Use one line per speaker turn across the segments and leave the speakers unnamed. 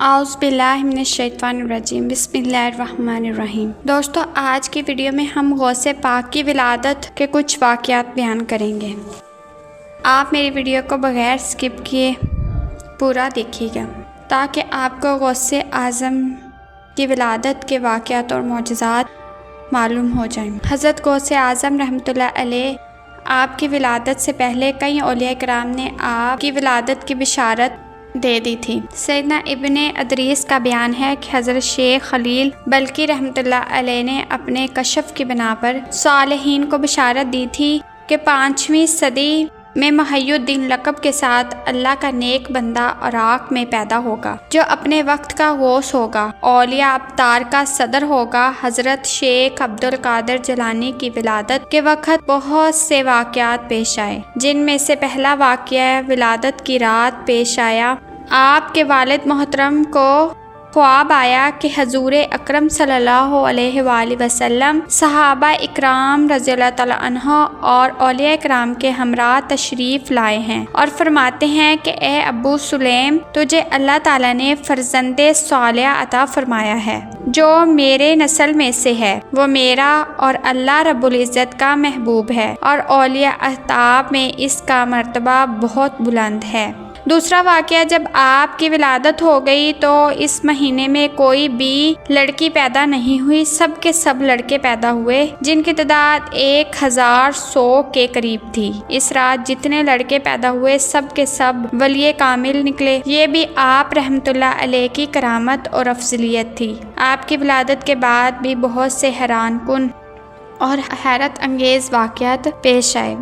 औज़ुबिल्लाहिमिनश्शैतानिर्रजीम बिस्मिल्लाहिर्रहमानिर्रहीम। दोस्तों, आज की वीडियो में हम गौसे पाक की विलादत के कुछ वाक़यात बयान करेंगे। आप मेरी वीडियो को बग़ैर स्किप किए पूरा देखिएगा ताकि आपको गौसे आज़म की विलादत के वाक़यात और मौजज़ात मालूम हो जाएं। हज़रत गौसे आज़म रहमतुल्लाह अलैह आपकी विलादत से पहले कई औलिया किराम ने आपकी विलादत की बिशारत दे दी थी। सैयदना इब्ने अदरीस का बयान है कि हज़रत शेख खलील बल्कि रहमतुल्लाह अलैह ने अपने कशफ की बिना पर सालिहीन को बिशारत दी थी कि 5वीं सदी में मुहय्यिद्दीन लक़ब के साथ अल्लाह का नेक बंदा इराक़ में पैदा होगा जो अपने वक्त का गौस होगा, औलिया अब्तार का सदर होगा। हज़रत शेख अब्दुल कादिर जिलानी की विलादत के वक़्त बहुत से वाक़यात पेश आए, जिनमें से पहला वाक़या विलादत की रात पेश आया। आपके वालिद मोहतरम को ख्वाब आया कि हजूर अकरम सल्लल्लाहु अलैहि वसल्लम सहाबा इकराम रज़ियल्लाहु तआला अन्हु और औलिया इकराम के हमरा तशरीफ़ लाए हैं और फरमाते हैं कि ए अबू सुलेम, तुझे अल्लाह ताला ने फ़र्ज़ंदे सालिह अता फरमाया है जो मेरे नस्ल में से है। वो मेरा और अल्लाह रब्बुल इज़्ज़त का महबूब है और औलिया अहताब में इसका मर्तबा बहुत बुलंद है। दूसरा वाक़या, जब आपकी विलादत हो गई तो इस महीने में कोई भी लड़की पैदा नहीं हुई, सब के सब लड़के पैदा हुए जिनकी तादाद 1100 के करीब थी। इस रात जितने लड़के पैदा हुए सब के सब वलिय कामिल निकले। ये भी आप रहमतुल्लाह अलैह की करामत और अफजलियत थी। आपकी विलादत के बाद भी बहुत से हैरान कुन और हैरत अंगेज़ वाक़यात पेश आए।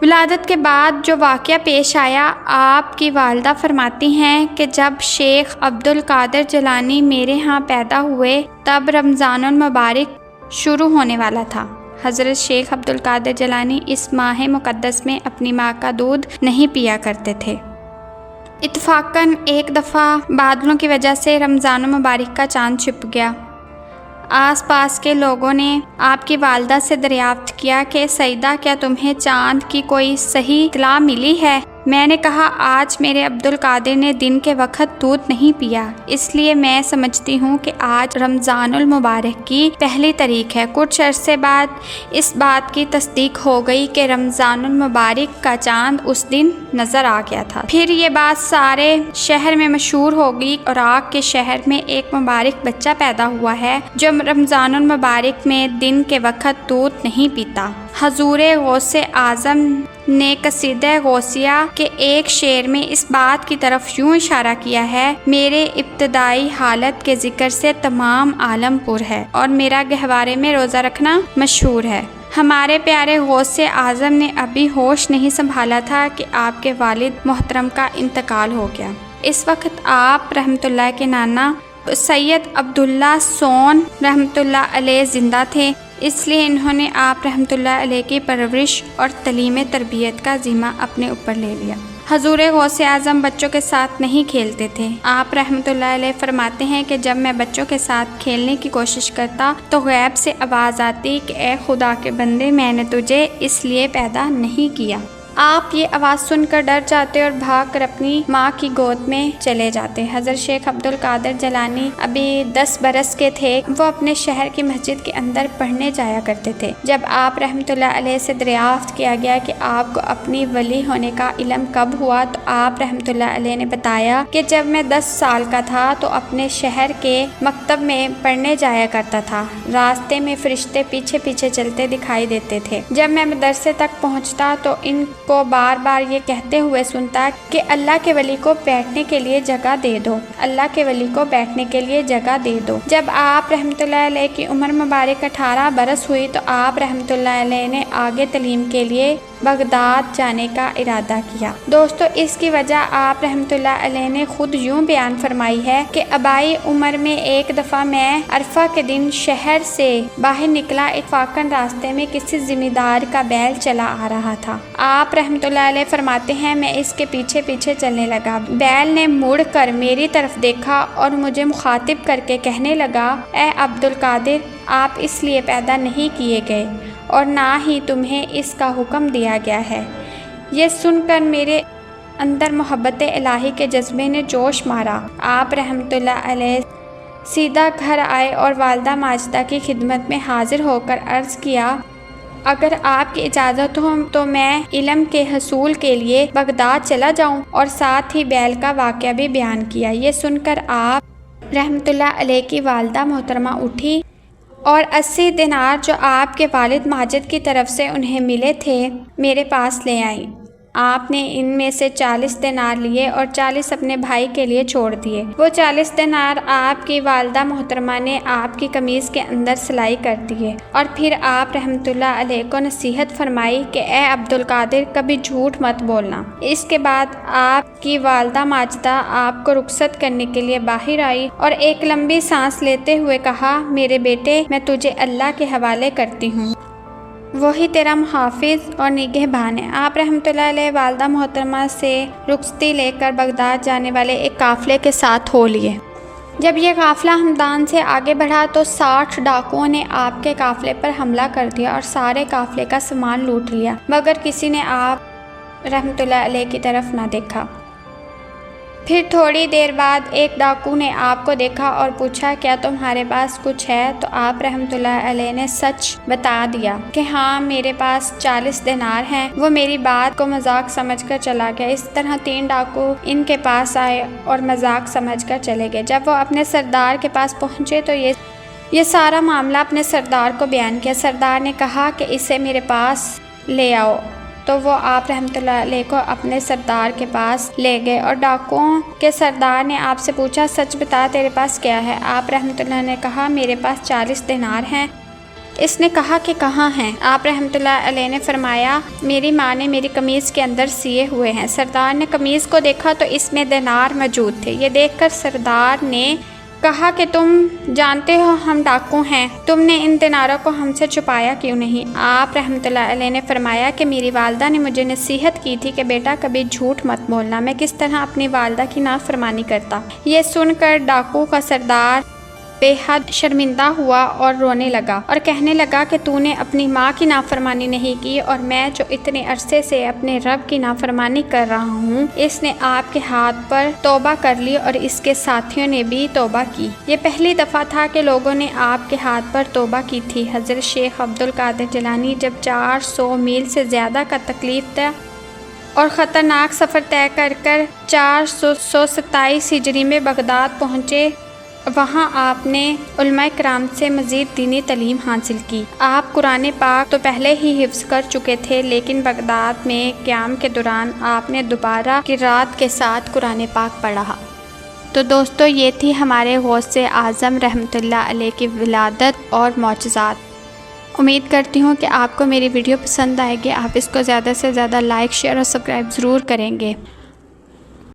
विलादत के बाद जो वाक़या पेश आया, आपकी वालदा फरमाती हैं कि जब शेख अब्दुल कादिर जिलानी मेरे यहाँ पैदा हुए तब रमज़ानुल मुबारक शुरू होने वाला था। हज़रत शेख अब्दुल कादिर जिलानी इस माह मुक़द्दस में अपनी माँ का दूध नहीं पिया करते थे। इत्तफ़ाक़न एक दफ़ा बादलों की वजह से रमज़ानुल मुबारक का चाँद छिप गया। आसपास के लोगों ने आपकी वालदा से दरियाफ्त किया कि सईदा, क्या तुम्हें चाँद की कोई सही इत्तला मिली है? मैंने कहा, आज मेरे अब्दुल कादिर ने दिन के वक्त दूध नहीं पिया, इसलिए मैं समझती हूँ कि आज रमज़ानुल मुबारक की पहली तारीख है। कुछ अरसे बाद इस बात की तस्दीक हो गई कि रमज़ानुल मुबारक का चाँद उस दिन नज़र आ गया था। फिर ये बात सारे शहर में मशहूर हो गई। इराक़ के शहर में एक मुबारक बच्चा पैदा हुआ है जो रमज़ानुल मुबारक में दिन के वक्त दूध नहीं पीता। हजूर गौसे आज़म ने कसीदा गौसिया के एक शेर में इस बात की तरफ यूँ इशारा किया है, मेरे इब्तदाई हालत के जिक्र से तमाम आलम पुर है और मेरा गहवारे में रोज़ा रखना मशहूर है। हमारे प्यारे गौसे आज़म ने अभी होश नहीं संभाला था कि आपके वालिद मोहतरम का इंतकाल हो गया। इस वक्त आप रहमतुल्लाह के नाना सैयद अब्दुल्ला सोन रहमतुल्लाह अलैह ज़िंदा थे, इसलिए इन्होंने आप रहमतुल्लाह अलैह की परवरिश और तलीम तरबियत का ज़िम्मा अपने ऊपर ले लिया। हजूर गौसे आज़म बच्चों के साथ नहीं खेलते थे। आप रहमतुल्लाह अलैह फरमाते हैं कि जब मैं बच्चों के साथ खेलने की कोशिश करता तो गैब से आवाज़ आती कि ए खुदा के बंदे, मैंने तुझे इसलिए पैदा नहीं किया। आप ये आवाज़ सुनकर डर जाते और भागकर अपनी माँ की गोद में चले जाते। हज़रत शेख अब्दुल कादिर जिलानी अभी 10 बरस के थे। वो अपने शहर की मस्जिद के अंदर पढ़ने जाया करते थे। जब आप रहमतुल्लाह अलैह से दरियाफ्त किया गया कि आपको अपनी वली होने का इल्म कब हुआ, तो आप रहमतुल्लाह अलैह ने बताया कि जब मैं 10 साल का था तो अपने शहर के मकतब में पढ़ने जाया करता था। रास्ते में फरिश्ते पीछे पीछे चलते दिखाई देते थे। जब मैं मदरसे तक पहुँचता तो इन को बार बार ये कहते हुए सुनता कि अल्लाह के वली को बैठने के लिए जगह दे दो, अल्लाह के वली को बैठने के लिए जगह दे दो। जब आप रहमतुल्लाह अलैह की उम्र मुबारक 18 बरस हुई तो आप रहमतुल्लाह अलैह ने आगे तलीम के लिए बगदाद जाने का इरादा किया। दोस्तों, इसकी वजह आप रहमतुल्लाह अलैह ने खुद यूँ बयान फरमाई है कि अबाई उम्र में एक दफ़ा मैं अरफा के दिन शहर से बाहर निकला। इत्तफ़ाक़न रास्ते में किसी ज़िम्मेदार का बैल चला आ रहा था। आप रहमतुल्लाह अलैह फरमाते हैं, मैं इसके पीछे पीछे चलने लगा। बैल ने मुड़ कर मेरी तरफ देखा और मुझे मुखातिब करके कहने लगा, ए अब्दुल कादिर, आप इसलिए पैदा नहीं किए गए और ना ही तुम्हें इसका हुक्म दिया गया है। ये सुनकर मेरे अंदर मोहब्बत इलाही के जज्बे ने जोश मारा। आप रहमतुल्लाह अलैह सीधा घर आए और वालिदा माजिदा की खिदमत में हाजिर होकर अर्ज़ किया, अगर आपकी इजाज़त हो तो मैं इल्म के हसूल के लिए बगदाद चला जाऊं, और साथ ही बैल का वाक़या भी बयान किया। ये सुनकर आप रहमतुल्लाह अलैह की वालिदा मोहतरमा उठी और 80 दिनार जो आपके वालिद माजिद की तरफ से उन्हें मिले थे मेरे पास ले आई। आपने इनमें से 40 दिनार लिए और 40 अपने भाई के लिए छोड़ दिए। वो 40 दिनार आपकी वालिदा मोहतरमा ने आपकी कमीज़ के अंदर सिलाई कर दिए और फिर आप रहमतुल्लाह अलैह को नसीहत फरमाई कि ए अब्दुल कादिर, कभी झूठ मत बोलना। इसके बाद आपकी वालिदा माजिदा आपको रुखसत करने के लिए बाहर आई और एक लंबी सांस लेते हुए कहा, मेरे बेटे, मैं तुझे अल्लाह के हवाले करती हूँ, वही तेरा मुहाफिज और निगहबान है। आप रहमतुल्लाह अलैह वालिदा मोहतरमा से रुखसती लेकर बगदाद जाने वाले एक काफ़िले के साथ हो लिए। जब यह काफ़िला हमदान से आगे बढ़ा तो 60 डाकुओं ने आपके काफ़िले पर हमला कर दिया और सारे काफ़िले का सामान लूट लिया, मगर किसी ने आप रहमतुल्लाह अलैह की तरफ ना देखा। फिर थोड़ी देर बाद एक डाकू ने आपको देखा और पूछा, क्या तुम्हारे पास कुछ है? तो आप रहमतुल्लाह अलैह ने सच बता दिया कि हाँ, मेरे पास 40 दिनार हैं। वो मेरी बात को मजाक समझकर चला गया। इस तरह 3 डाकू इनके पास आए और मजाक समझकर चले गए। जब वो अपने सरदार के पास पहुँचे तो ये सारा मामला अपने सरदार को बयान किया। सरदार ने कहा कि इसे मेरे पास ले आओ। तो वो आप रहमतुल्लाह अलैह को अपने सरदार के पास ले गए और डाकुओं के सरदार ने आपसे पूछा, सच बता, तेरे पास क्या है? आप रहमतुल्लाह ने कहा, मेरे पास 40 दिनार हैं। इसने कहा कि कहाँ हैं? आप रहमतुल्लाह अलैह ने फरमाया, मेरी माँ ने मेरी कमीज़ के अंदर सिए हुए हैं। सरदार ने कमीज़ को देखा तो इसमें दिनार मौजूद थे। ये देखकर सरदार ने कहा कि तुम जानते हो हम डाकू हैं, तुमने इन दिनारों को हमसे छुपाया क्यों नहीं? आप रहमतुल्लाह अलैह ने फरमाया कि मेरी वालिदा ने मुझे नसीहत की थी कि बेटा, कभी झूठ मत बोलना। मैं किस तरह अपनी वालिदा की नाफरमानी करता। ये सुनकर डाकू का सरदार बेहद शर्मिंदा हुआ और रोने लगा और कहने लगा कि तूने अपनी माँ की नाफरमानी नहीं की और मैं जो इतने अरसे से अपने रब की नाफरमानी कर रहा हूँ, इसने आपके हाथ पर तौबा कर ली और इसके साथियों ने भी तौबा की। ये पहली दफ़ा था कि लोगों ने आपके हाथ पर तौबा की थी। हज़रत शेख अब्दुल कादिर जिलानी जब 400 मील से ज़्यादा का तकलीफ था और ख़तरनाक सफ़र तय कर 427 हिजरी में बगदाद पहुँचे, वहाँ आपने उलमा कराम से मज़ीद दीनी तालीम हासिल की। आप कुरान पाक तो पहले ही हिफ्ज़ कर चुके थे, लेकिन बगदाद में क़याम के दौरान आपने दोबारा क़िरात के साथ कुरान पाक पढ़ा। तो दोस्तों, ये थी हमारे गौसे आज़म रहमतुल्लाह अलैह की विलादत और मौजज़ात। उम्मीद करती हूँ कि आपको मेरी वीडियो पसंद आएगी। आप इसको ज़्यादा से ज़्यादा लाइक, शेयर और सब्सक्राइब ज़रूर करेंगे।